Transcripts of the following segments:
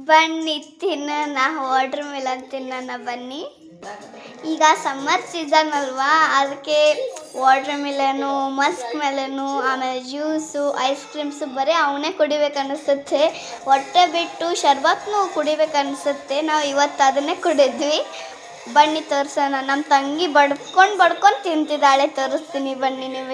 ಬನ್ನಿ ತಿನ್ನೋಣ, water melon ತಿನ್ನೋಣ ಬನ್ನಿ. ಈಗ ಸಮ್ಮರ್ ಸೀಸನ್ ಅಲ್ವಾ, ಅದಕ್ಕೆ ವಾಟರ್ ಮೆಲನು, ಮಸ್ಕ್ ಮೆಲನು, ಆಮೇಲೆ ಜ್ಯೂಸು, ಐಸ್ ಕ್ರೀಮ್ಸು ಬರೀ ಅವನ್ನೇ ಕುಡಿಬೇಕನ್ನಿಸುತ್ತೆ. ಹೊಟ್ಟೆ ಬಿಟ್ಟು ಶರ್ಬತ್ನೂ ಕುಡಿಬೇಕನ್ನಿಸುತ್ತೆ. ನಾವು ಇವತ್ತು ಅದನ್ನೇ ಕುಡಿದ್ವಿ. ಬನ್ನಿ ತೋರಿಸೋಣ. ನಮ್ಮ ತಂಗಿ ಬಡ್ಕೊಂಡು ತಿಂತಿದ್ದಾಳೆ. ತೋರಿಸ್ತೀನಿ ಬನ್ನಿ ನೀವು.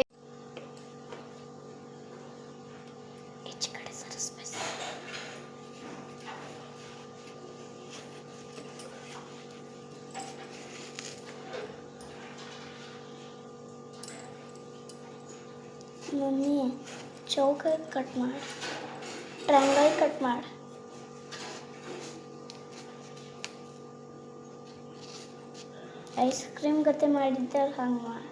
ಮಮ್ಮಿ ಚೌಕ ಕಟ್ ಮಾಡಿ, ಟ್ರಯಾಂಗಲ್ ಕಟ್ ಮಾಡಿ. ಐಸ್ ಕ್ರೀಮ್ ಗತೆ ಮಾಡಿದ್ದಾರೆ ಹಂಗೆ ಮಾಡಿ.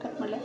ಕಟ್ ಮಾಡಲ.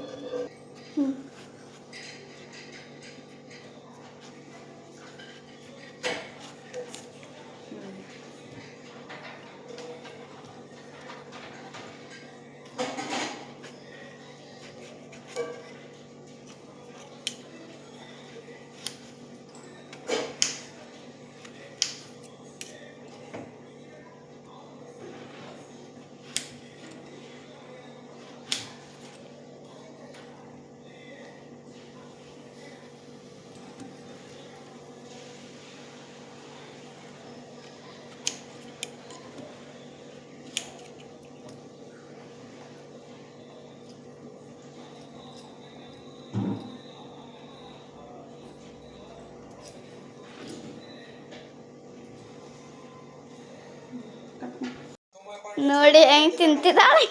ನೋಡಿ ಹೆಂಗೆ ತಿಂತಿದ್ದಾಳೆ.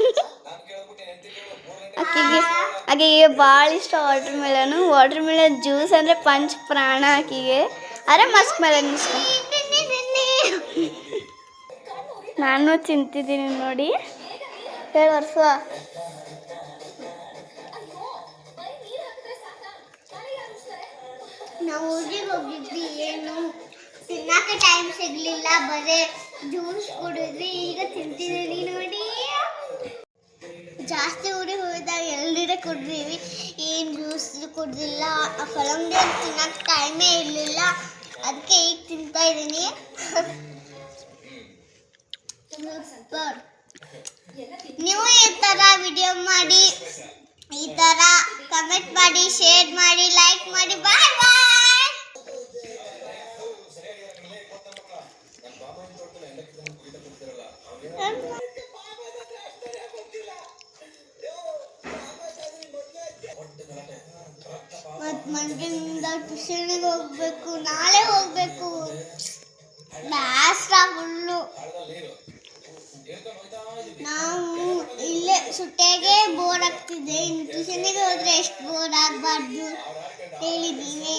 ಆಕೆಗೆ ಭಾಳ ಇಷ್ಟ ವಾಟರ್ ಮೆಲನ್ ಜ್ಯೂಸ್ ಅಂದರೆ ಪಂಚ್ ಪ್ರಾಣ ಆಕೆಗೆ. ಅರೆ ಮಸ್ಕ್ ಮೆಲನ್ ಇಷ್ಟ. ನಾನು ತಿಂತಿದ್ದೀನಿ ನೋಡಿ. ಹೇಳಿ ವರ್ಷ ನಾವು ಊರಿಗೆ ಹೋಗಿದ್ವಿ, ಏನು ತಿನ್ನಕ್ಕೆ ಟೈಮ್ ಸಿಗಲಿಲ್ಲ, ಬರೀ ಜ್ಯೂಸ್ ಕುಡಿದ್ವಿ. ಈಗ ತಿಂತಿದ್ದೀವಿ ನೋಡಿ. ಜಾಸ್ತಿ ಊರಿಗೆ ಹೋಗಿದ್ದಾಗ ಎಲ್ದಿರ ಕುಡಿದೀವಿ, ಏನು ಜ್ಯೂಸ್ ಕುಡ್ದಿಲ್ಲ. ಕಲ್ಲಂಗಡಿ ತಿನ್ನಕ್ಕೆ ಟೈಮೇ ಇರಲಿಲ್ಲ, ಅದಕ್ಕೆ ಈಗ ತಿಂತಾ ಇದ್ದೀನಿ. ಸೂಪರ್. ನೀವು ಈ ಥರ ವಿಡಿಯೋ ಮಾಡಿ, ಈ ಥರ ಕಮೆಂಟ್ ಮಾಡಿ, ಶೇರ್ ಮಾಡಿ, ಲೈಕ್ ಮಾಡಿ. ಬಾಯ್ ಬಾಯ್. ಮಂಜಿನಿಂದ ಟ್ಯೂಷನ್ಗೆ ಹೋಗ್ಬೇಕು, ನಾಳೆ ಹೋಗ್ಬೇಕು. ಬ್ಯಾಸ್ರ ಫುಲ್ಲು. ನಾವು ಇಲ್ಲೇ ಸುಟ್ಟಾಗೆ ಬೋರ್ ಆಗ್ತಿದೆ. ಇನ್ನು ಟ್ಯೂಷನ್ಗೆ ಹೋದ್ರೆ ಎಷ್ಟು ಬೋರ್ ಆಗಬಾರ್ದು ಹೇಳಿದ್ದೀನಿ.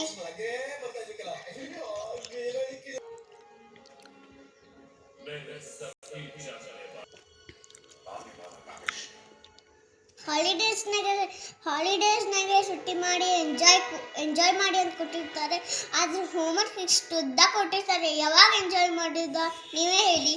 ಹಾಲಿಡೇಸ್ನಾಗೆ ಸುಟ್ಟಿ ಮಾಡಿ ಎಂಜಾಯ್ ಮಾಡಿ ಅಂತ ಕೊಟ್ಟಿರ್ತಾರೆ. ಆದ್ರೆ ಹೋಮ್ವರ್ಕ್ ಇಷ್ಟು ಉದ್ದ ಕೊಟ್ಟಿರ್ತಾರೆ. ಯಾವಾಗ ಎಂಜಾಯ್ ಮಾಡಿದ ನೀವೇ ಹೇಳಿ.